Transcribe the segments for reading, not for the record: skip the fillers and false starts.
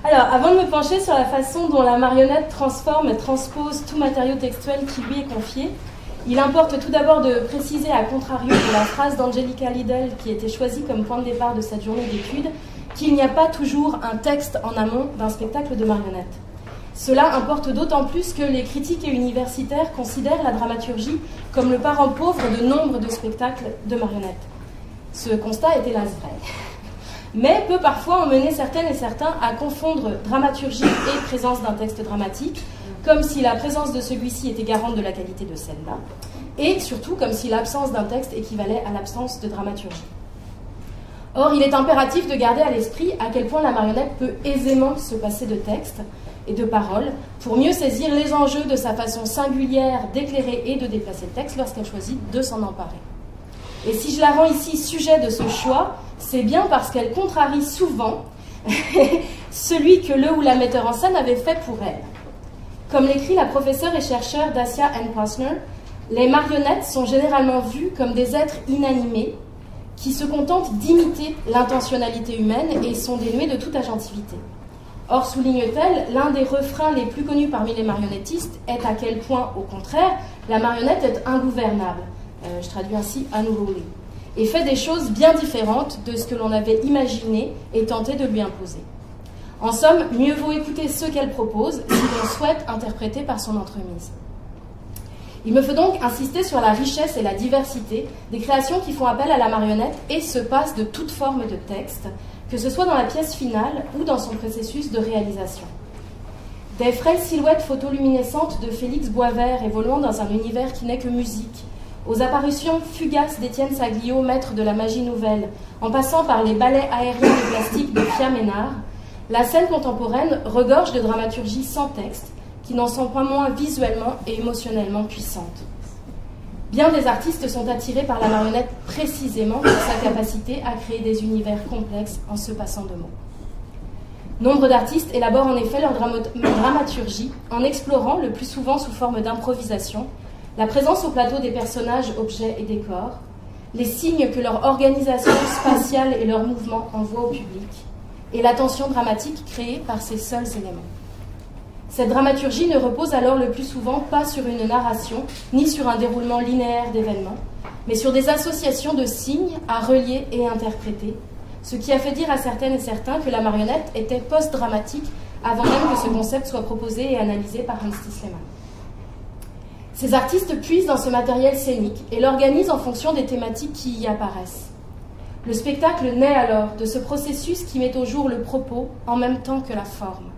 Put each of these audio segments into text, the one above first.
Alors, avant de me pencher sur la façon dont la marionnette transforme et transpose tout matériau textuel qui lui est confié, il importe tout d'abord de préciser, à contrario de la phrase d'Angelica Liddell qui était choisie comme point de départ de cette journée d'études, qu'il n'y a pas toujours un texte en amont d'un spectacle de marionnette. Cela importe d'autant plus que les critiques et universitaires considèrent la dramaturgie comme le parent pauvre de nombre de spectacles de marionnettes. Ce constat est hélas vrai, mais peut parfois emmener certaines et certains à confondre dramaturgie et présence d'un texte dramatique, comme si la présence de celui-ci était garante de la qualité de celle-là, et surtout comme si l'absence d'un texte équivalait à l'absence de dramaturgie. Or, il est impératif de garder à l'esprit à quel point la marionnette peut aisément se passer de texte et de paroles pour mieux saisir les enjeux de sa façon singulière d'éclairer et de déplacer le texte lorsqu'elle choisit de s'en emparer. Et si je la rends ici sujet de ce choix, c'est bien parce qu'elle contrarie souvent celui que le ou la metteur en scène avait fait pour elle. Comme l'écrit la professeure et chercheure Dacia N. Posner, les marionnettes sont généralement vues comme des êtres inanimés qui se contentent d'imiter l'intentionnalité humaine et sont dénués de toute agentivité. Or, souligne-t-elle, l'un des refrains les plus connus parmi les marionnettistes est à quel point, au contraire, la marionnette est ingouvernable, je traduis ainsi unruly, et fait des choses bien différentes de ce que l'on avait imaginé et tenté de lui imposer. En somme, mieux vaut écouter ce qu'elle propose si l'on souhaite interpréter par son entremise. Il me faut donc insister sur la richesse et la diversité des créations qui font appel à la marionnette et se passent de toute forme de texte, que ce soit dans la pièce finale ou dans son processus de réalisation. Des frêles silhouettes photoluminescentes de Félix Boisvert évoluant dans un univers qui n'est que musique, aux apparitions fugaces d'Étienne Saglio, maître de la magie nouvelle, en passant par les ballets aériens de plastique de Pia Ménard, la scène contemporaine regorge de dramaturgie sans texte, qui n'en sont pas moins visuellement et émotionnellement puissantes. Bien des artistes sont attirés par la marionnette précisément pour sa capacité à créer des univers complexes en se passant de mots. Nombre d'artistes élaborent en effet leur dramaturgie en explorant, le plus souvent sous forme d'improvisation, la présence au plateau des personnages, objets et décors, les signes que leur organisation spatiale et leur mouvement envoient au public, et la tension dramatique créée par ces seuls éléments. Cette dramaturgie ne repose alors le plus souvent pas sur une narration, ni sur un déroulement linéaire d'événements, mais sur des associations de signes à relier et interpréter, ce qui a fait dire à certaines et certains que la marionnette était post-dramatique avant même que ce concept soit proposé et analysé par Hans Tiesleyman. Ces artistes puisent dans ce matériel scénique et l'organisent en fonction des thématiques qui y apparaissent. Le spectacle naît alors de ce processus qui met au jour le propos en même temps que la forme.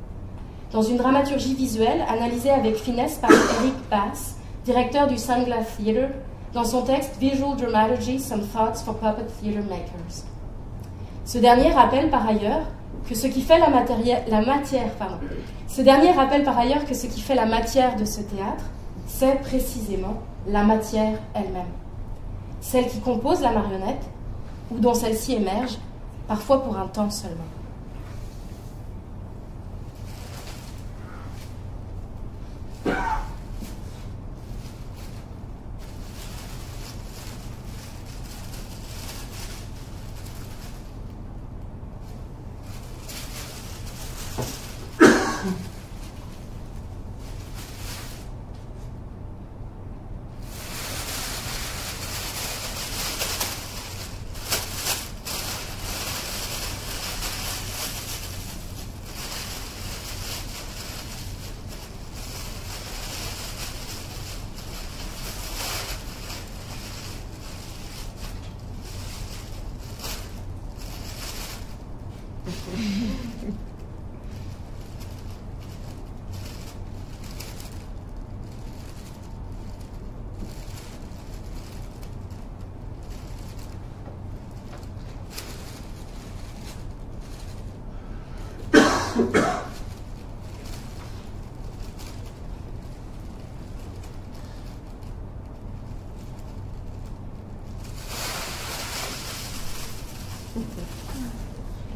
Dans une dramaturgie visuelle analysée avec finesse par Eric Bass, directeur du Sunglass Theatre, dans son texte Visual Dramaturgy, Some Thoughts for Puppet Theatre Makers. Ce dernier rappelle par ailleurs que ce qui fait la matière de ce théâtre, c'est précisément la matière elle-même. Celle qui compose la marionnette, ou dont celle-ci émerge, parfois pour un temps seulement.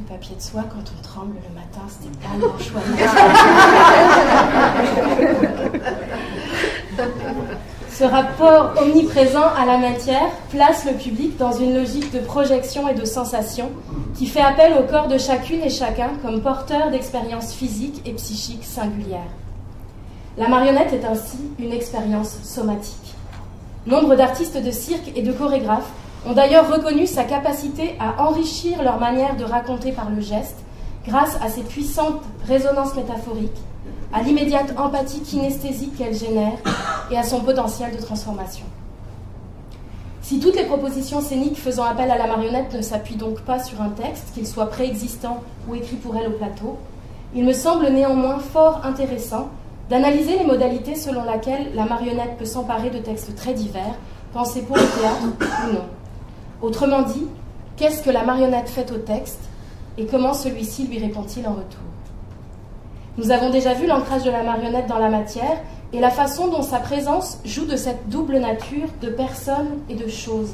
Le papier de soie, quand on tremble le matin, c'était pas mon choix. Ce rapport omniprésent à la matière place le public dans une logique de projection et de sensation qui fait appel au corps de chacune et chacun comme porteur d'expériences physiques et psychiques singulières. La marionnette est ainsi une expérience somatique. Nombre d'artistes de cirque et de chorégraphes ont d'ailleurs reconnu sa capacité à enrichir leur manière de raconter par le geste grâce à ses puissantes résonances métaphoriques, à l'immédiate empathie kinesthésique qu'elle génère et à son potentiel de transformation. Si toutes les propositions scéniques faisant appel à la marionnette ne s'appuient donc pas sur un texte, qu'il soit préexistant ou écrit pour elle au plateau, il me semble néanmoins fort intéressant d'analyser les modalités selon lesquelles la marionnette peut s'emparer de textes très divers, pensés pour le théâtre ou non. Autrement dit, qu'est-ce que la marionnette fait au texte et comment celui-ci lui répond-il en retour? Nous avons déjà vu l'ancrage de la marionnette dans la matière et la façon dont sa présence joue de cette double nature de personne et de chose,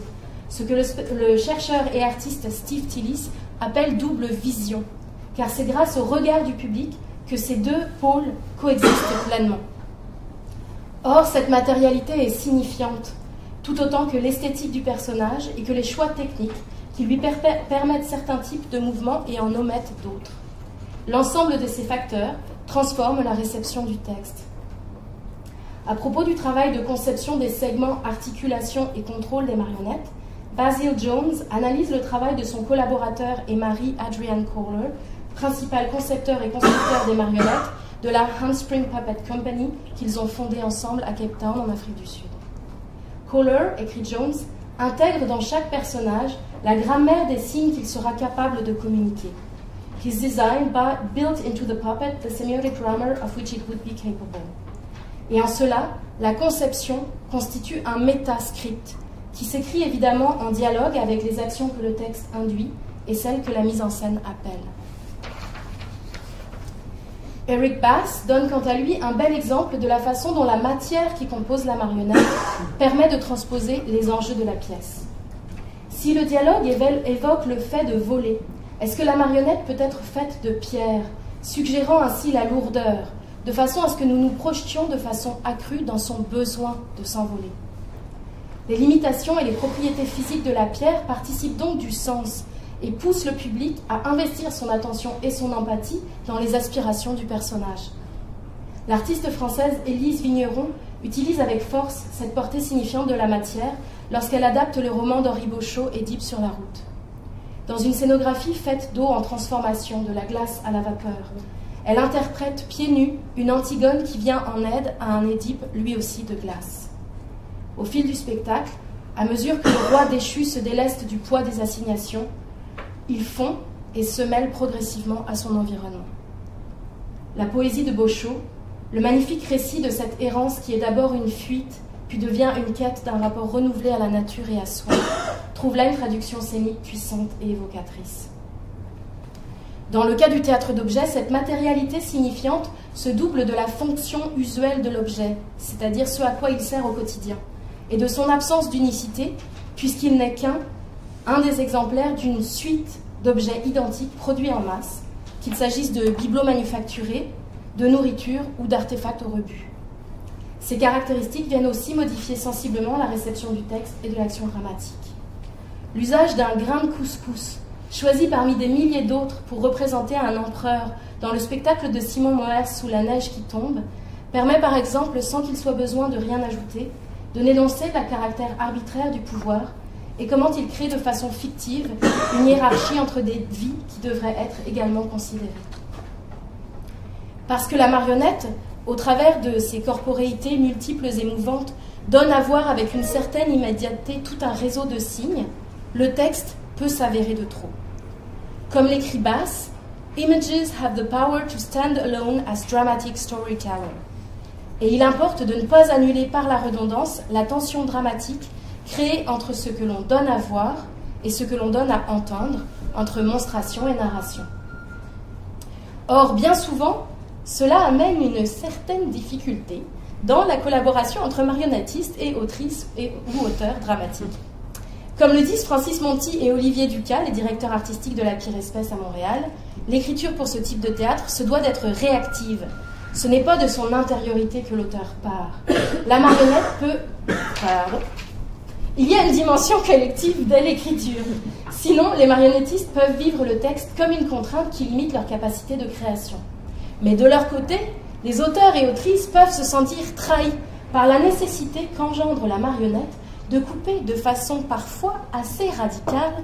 ce que le chercheur et artiste Steve Tillis appelle double vision, car c'est grâce au regard du public que ces deux pôles coexistent pleinement. Or, cette matérialité est signifiante, tout autant que l'esthétique du personnage et que les choix techniques qui lui permettent certains types de mouvements et en omettent d'autres. L'ensemble de ces facteurs transforme la réception du texte. À propos du travail de conception des segments, articulation et contrôle des marionnettes, Basil Jones analyse le travail de son collaborateur et mari Adrian Kohler, principal concepteur et constructeur des marionnettes de la Handspring Puppet Company qu'ils ont fondée ensemble à Cape Town en Afrique du Sud. Kohler, écrit Jones, intègre dans chaque personnage la grammaire des signes qu'il sera capable de communiquer. His design built into the puppet the semiotic grammar of which it would be capable. Et en cela, la conception constitue un métascript qui s'écrit évidemment en dialogue avec les actions que le texte induit et celles que la mise en scène appelle. Eric Bass donne quant à lui un bel exemple de la façon dont la matière qui compose la marionnette permet de transposer les enjeux de la pièce. Si le dialogue évoque le fait de voler, est-ce que la marionnette peut être faite de pierre, suggérant ainsi la lourdeur, de façon à ce que nous nous projetions de façon accrue dans son besoin de s'envoler? Les limitations et les propriétés physiques de la pierre participent donc du sens et poussent le public à investir son attention et son empathie dans les aspirations du personnage. L'artiste française Élise Vigneron utilise avec force cette portée signifiante de la matière lorsqu'elle adapte le roman d'Henri Beauchot, Édipe sur la route. Dans une scénographie faite d'eau en transformation, de la glace à la vapeur, elle interprète pieds nus une Antigone qui vient en aide à un Édipe lui aussi de glace. Au fil du spectacle, à mesure que le roi déchu se déleste du poids des assignations, il fond et se mêle progressivement à son environnement. La poésie de Beauchot, le magnifique récit de cette errance qui est d'abord une fuite, puis devient une quête d'un rapport renouvelé à la nature et à soi, trouve là une traduction scénique puissante et évocatrice. Dans le cas du théâtre d'objet, cette matérialité signifiante se double de la fonction usuelle de l'objet, c'est-à-dire ce à quoi il sert au quotidien, et de son absence d'unicité, puisqu'il n'est un des exemplaires d'une suite d'objets identiques produits en masse, qu'il s'agisse de bibelots manufacturés, de nourriture ou d'artefacts au rebut. Ces caractéristiques viennent aussi modifier sensiblement la réception du texte et de l'action dramatique. L'usage d'un grain de couscous, choisi parmi des milliers d'autres pour représenter un empereur dans le spectacle de Simon Moers Sous la neige qui tombe, permet par exemple, sans qu'il soit besoin de rien ajouter, de dénoncer le caractère arbitraire du pouvoir et comment il crée de façon fictive une hiérarchie entre des vies qui devraient être également considérées. Parce que la marionnette, au travers de ses corporéités multiples et mouvantes, donne à voir avec une certaine immédiateté tout un réseau de signes, le texte peut s'avérer de trop. Comme l'écrit Bass, « Images have the power to stand alone as dramatic storytelling ». Et il importe de ne pas annuler par la redondance la tension dramatique créée entre ce que l'on donne à voir et ce que l'on donne à entendre, entre monstration et narration. Or, bien souvent, cela amène une certaine difficulté dans la collaboration entre marionnettistes et autrices ou auteurs dramatiques. Comme le disent Francis Monti et Olivier Ducas, les directeurs artistiques de La Pire Espèce à Montréal, l'écriture pour ce type de théâtre se doit d'être réactive. Ce n'est pas de son intériorité que l'auteur part. La marionnette peut Pardon. Il y a une dimension collective dès l'écriture. Sinon, les marionnettistes peuvent vivre le texte comme une contrainte qui limite leur capacité de création. Mais de leur côté, les auteurs et autrices peuvent se sentir trahis par la nécessité qu'engendre la marionnette de couper de façon parfois assez radicale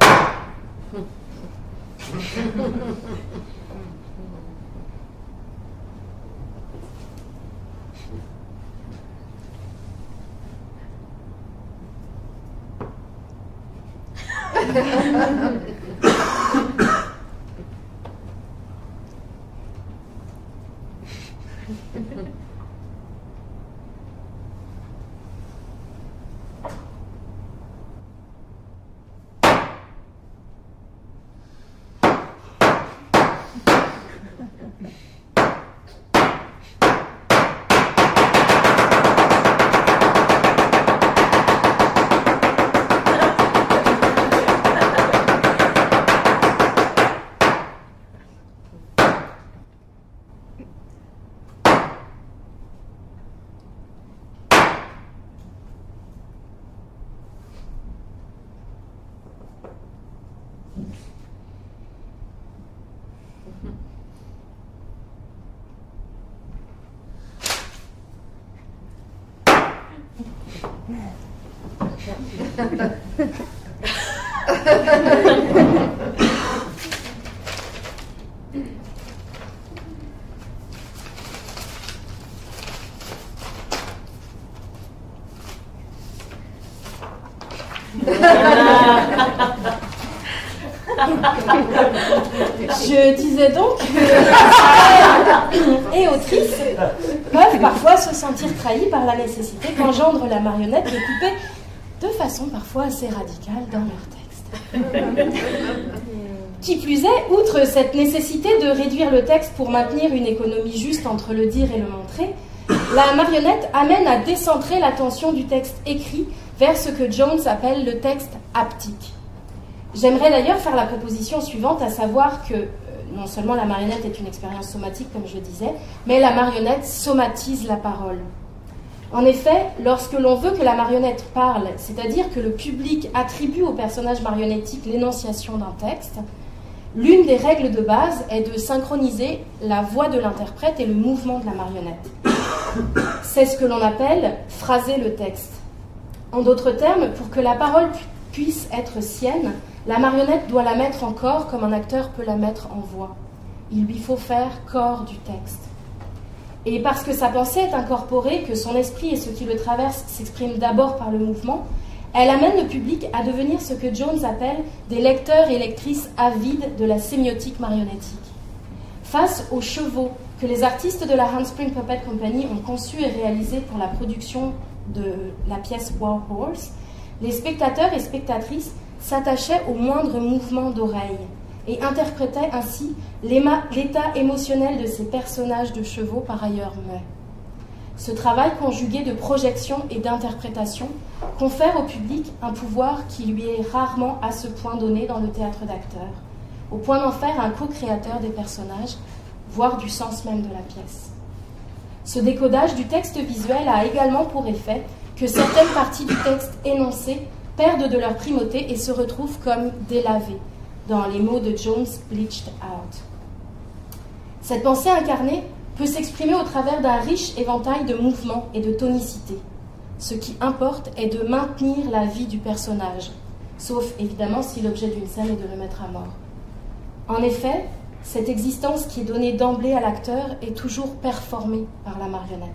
Je disais donc que et autrices peuvent parfois se sentir trahis par la nécessité qu'engendre la marionnette de couper de façon parfois assez radicale dans leur texte. Qui plus est, outre cette nécessité de réduire le texte pour maintenir une économie juste entre le dire et le montrer, la marionnette amène à décentrer l'attention du texte écrit vers ce que Jones appelle le texte haptique. J'aimerais d'ailleurs faire la proposition suivante, à savoir que non seulement la marionnette est une expérience somatique, comme je le disais, mais la marionnette somatise la parole. En effet, lorsque l'on veut que la marionnette parle, c'est-à-dire que le public attribue au personnage marionnettique l'énonciation d'un texte, l'une des règles de base est de synchroniser la voix de l'interprète et le mouvement de la marionnette. C'est ce que l'on appelle phraser le texte. En d'autres termes, pour que la parole puisse être sienne, la marionnette doit la mettre en corps comme un acteur peut la mettre en voix. Il lui faut faire corps du texte. Et parce que sa pensée est incorporée, que son esprit et ce qui le traverse s'expriment d'abord par le mouvement, elle amène le public à devenir ce que Jones appelle des lecteurs et lectrices avides de la sémiotique marionnettique. Face aux chevaux que les artistes de la Handspring Puppet Company ont conçus et réalisés pour la production de la pièce War Horse, les spectateurs et spectatrices s'attachaient au moindre mouvement d'oreille et interprétaient ainsi l'état émotionnel de ces personnages de chevaux par ailleurs muets. Ce travail conjugué de projection et d'interprétation confère au public un pouvoir qui lui est rarement à ce point donné dans le théâtre d'acteurs, au point d'en faire un co-créateur des personnages, voire du sens même de la pièce. Ce décodage du texte visuel a également pour effet que certaines parties du texte énoncé perdent de leur primauté et se retrouvent comme délavées, dans les mots de Jones bleached out. Cette pensée incarnée peut s'exprimer au travers d'un riche éventail de mouvements et de tonicité. Ce qui importe est de maintenir la vie du personnage, sauf évidemment si l'objet d'une scène est de le mettre à mort. En effet, cette existence qui est donnée d'emblée à l'acteur est toujours performée par la marionnette.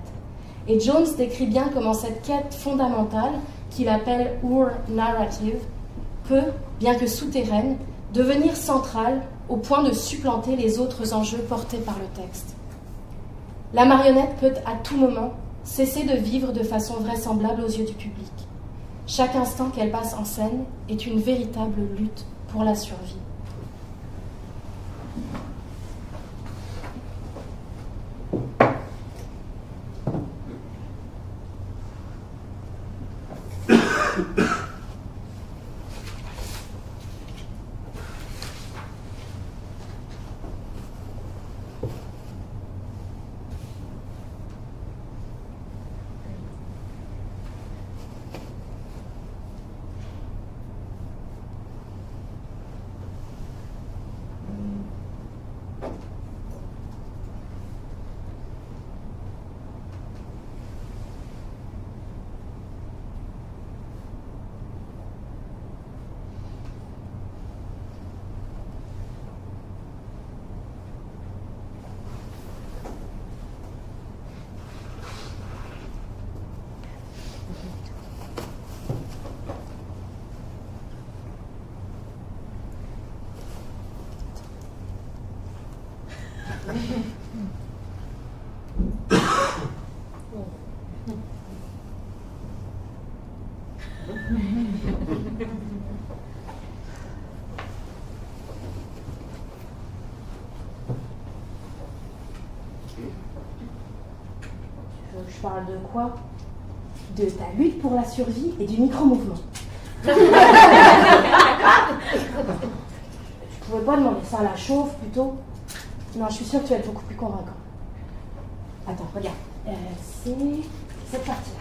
Et Jones décrit bien comment cette quête fondamentale, qu'il appelle Ur narrative, peut, bien que souterraine, devenir centrale au point de supplanter les autres enjeux portés par le texte. La marionnette peut à tout moment cesser de vivre de façon vraisemblable aux yeux du public. Chaque instant qu'elle passe en scène est une véritable lutte pour la survie. Je parle de quoi? De ta lutte pour la survie et du micro-mouvement. Tu pouvais pas demander ça à la chauffe plutôt? Non, je suis sûre que tu vas être beaucoup plus convaincant. Attends, regarde. C'est cette partie-là.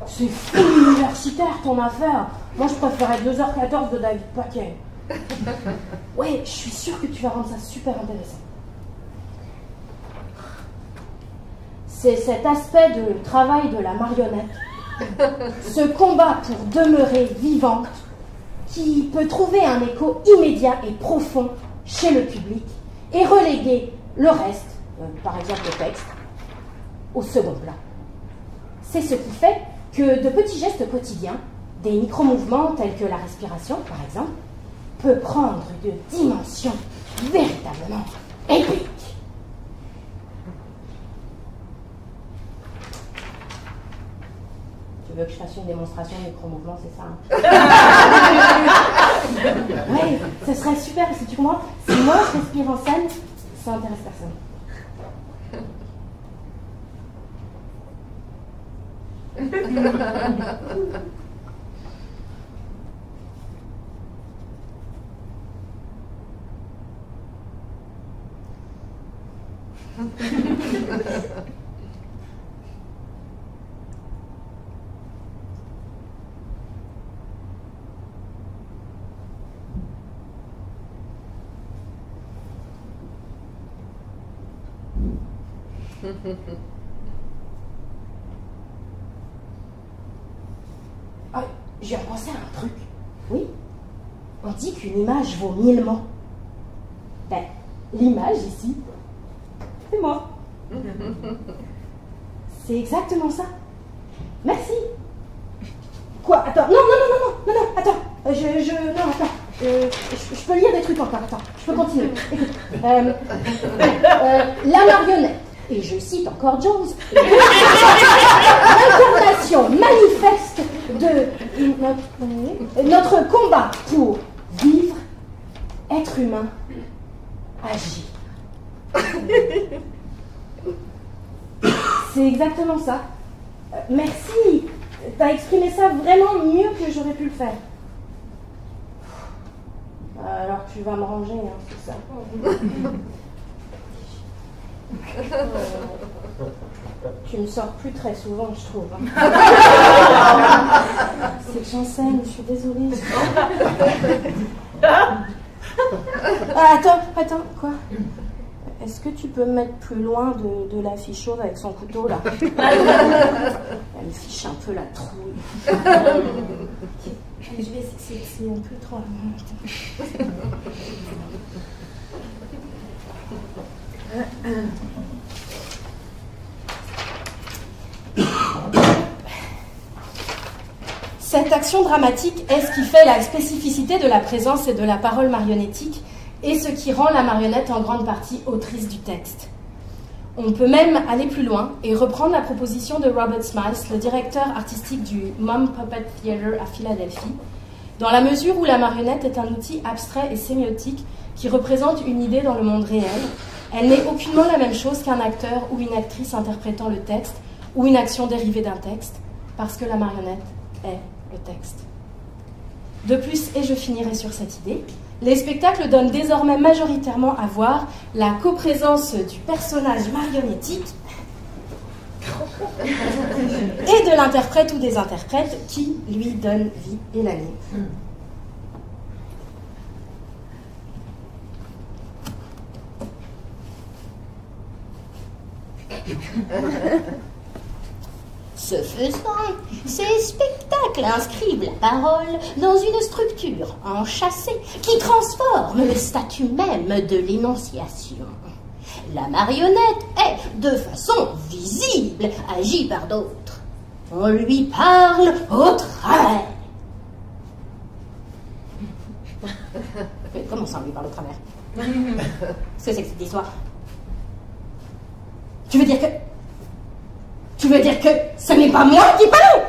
C'est fou universitaire ton affaire. Moi je préférais 2h14 de David Paquet. Ouais, je suis sûre que tu vas rendre ça super intéressant. C'est cet aspect de travail de la marionnette, ce combat pour demeurer vivante, qui peut trouver un écho immédiat et profond chez le public et reléguer le reste, par exemple le texte, au second plan. C'est ce qui fait que de petits gestes quotidiens, des micro-mouvements tels que la respiration, par exemple, peut prendre une dimension véritablement épique. Tu veux que je fasse une démonstration de micro-mouvement, c'est ça, hein? Ouais, ce serait super, parce que tu comprends, si moi je respire en scène, ça intéresse personne. Ah, j'ai repensé à un truc. Oui, on dit qu'une image vaut 1000 mots. Ben, l'image ici, c'est moi. C'est exactement ça. Merci. Quoi? Attends, non, attends. Je peux lire des trucs encore, attends, je peux continuer. Écoute, la marionnette, et je cite encore Jones, l'incarnation manifeste de notre combat pour vivre, être humain, agir. C'est exactement ça. Merci, t'as exprimé ça vraiment mieux que j'aurais pu le faire. Alors tu vas me ranger, hein, c'est ça. Tu me sors plus très souvent, je trouve. C'est que j'enseigne, je suis désolée. Attends, quoi? Est-ce que tu peux me mettre plus loin de la fille chauve avec son couteau, là? Elle me fiche un peu la trouille. C'est un peu trop... Cette action dramatique est ce qui fait la spécificité de la présence et de la parole marionnettique et ce qui rend la marionnette en grande partie autrice du texte. On peut même aller plus loin et reprendre la proposition de Robert Smiles, le directeur artistique du Mom Puppet Theatre à Philadelphie, dans la mesure où la marionnette est un outil abstrait et sémiotique qui représente une idée dans le monde réel. Elle n'est aucunement la même chose qu'un acteur ou une actrice interprétant le texte ou une action dérivée d'un texte, parce que la marionnette est le texte. De plus, et je finirai sur cette idée, les spectacles donnent désormais majoritairement à voir la coprésence du personnage marionnettique et de l'interprète ou des interprètes qui lui donnent vie et l'anime. Ce faisant, ces spectacles inscrivent la parole dans une structure enchâssée qui transforme le statut même de l'énonciation. La marionnette est, de façon visible, agie par d'autres. On lui parle au travers. Mais comment ça, on lui parle au travers? Qu'est-ce que c'est que cette histoire? Tu veux dire que ce n'est pas moi qui parle?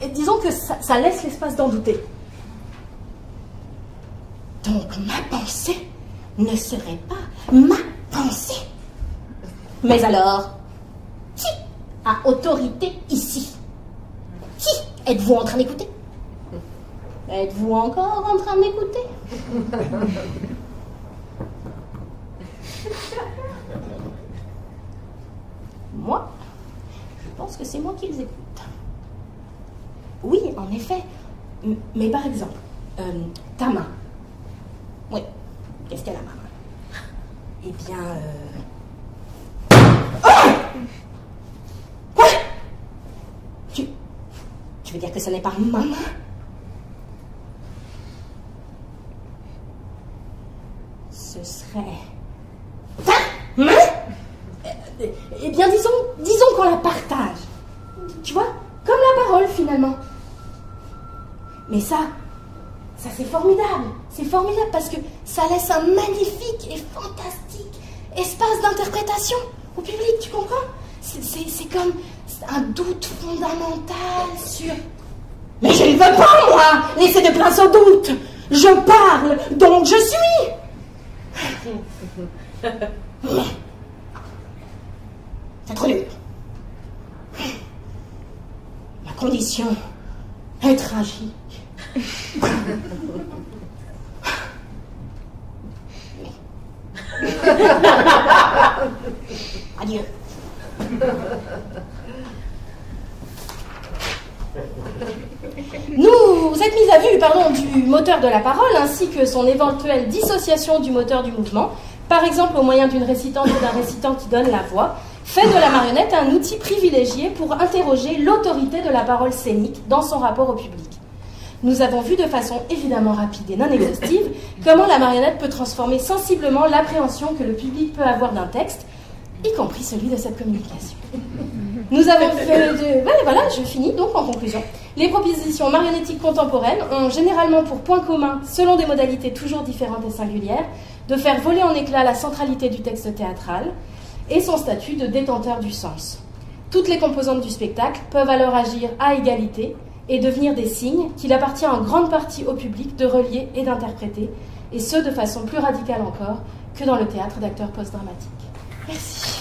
Et disons que ça laisse l'espace d'en douter. Donc ma pensée ne serait pas ma pensée. Mais alors, qui a autorité ici? Qui êtes-vous en train d'écouter? Êtes-vous encore en train d'écouter? Moi, je pense que c'est moi qui les écoute. Oui, en effet. Mais par exemple, ta main. Oui, qu'est-ce qu'elle a, ma main? Eh bien, Quoi? Tu veux dire que ce n'est pas ma main? Ce serait ta main? Eh bien, disons qu'on la partage. Tu vois? Comme la parole, finalement. Mais ça c'est formidable. C'est formidable parce que ça laisse un magnifique et fantastique espace d'interprétation au public, tu comprends? C'est comme un doute fondamental sur... Mais je ne veux pas, moi, laisser de place au doute. Je parle, donc je suis. C'est trop dur. Ma condition est tragique. Adieu. Nous êtes mis à vue, du moteur de la parole ainsi que son éventuelle dissociation du moteur du mouvement, par exemple au moyen d'une récitante ou d'un récitant qui donne la voix, fait de la marionnette un outil privilégié pour interroger l'autorité de la parole scénique dans son rapport au public. Nous avons vu de façon évidemment rapide et non exhaustive comment la marionnette peut transformer sensiblement l'appréhension que le public peut avoir d'un texte, y compris celui de cette communication. Nous avons fait voilà, je finis donc en conclusion. Les propositions marionnettiques contemporaines ont généralement pour point commun, selon des modalités toujours différentes et singulières, de faire voler en éclats la centralité du texte théâtral et son statut de détenteur du sens. Toutes les composantes du spectacle peuvent alors agir à égalité et devenir des signes qu'il appartient en grande partie au public de relier et d'interpréter, et ce de façon plus radicale encore que dans le théâtre d'acteurs post-dramatiques. Merci.